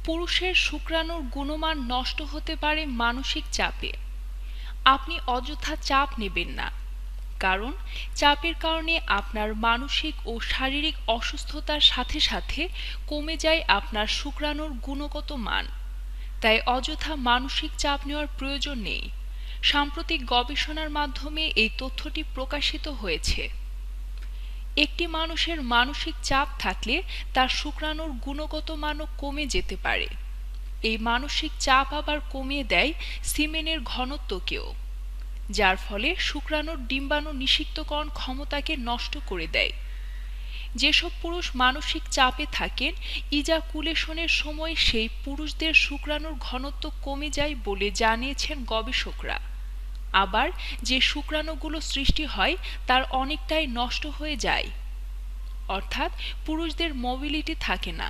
পুরুষের শুক্রাণুর গুণমান নষ্ট হতে পারে মানসিক চাপে। আপনি অযথা চাপ নেবেন না, কারণ চাপের কারণে আপনার মানসিক ও শারীরিক অসুস্থতার সাথে সাথে কমে যায় আপনার শুক্রাণুর গুণগত মান। তাই অযথা মানসিক চাপ নেওয়ার প্রয়োজন নেই। সাম্প্রতিক গবেষণার মাধ্যমে এই তথ্যটি প্রকাশিত হয়েছে। একটি মানুষের মানসিক চাপ থাকলে তার শুক্রাণুর গুণগত মানও কমে যেতে পারে। এই মানসিক চাপ আবার কমিয়ে দেয় সিমেনের ঘনত্বকেও, যার ফলে শুক্রাণুর ডিম্বাণু নিষিক্তকরণ ক্ষমতাকে নষ্ট করে দেয়। যেসব পুরুষ মানসিক চাপে থাকেন, ইজাকুলেশনের সময় সেই পুরুষদের শুক্রাণুর ঘনত্ব কমে যায় বলে জানিয়েছেন গবেষকরা। আবার যে শুক্রাণুগুলো সৃষ্টি হয় তার অনেকটাই নষ্ট হয়ে যায়, অর্থাৎ পুরুষদের মোবিলিটি থাকে না।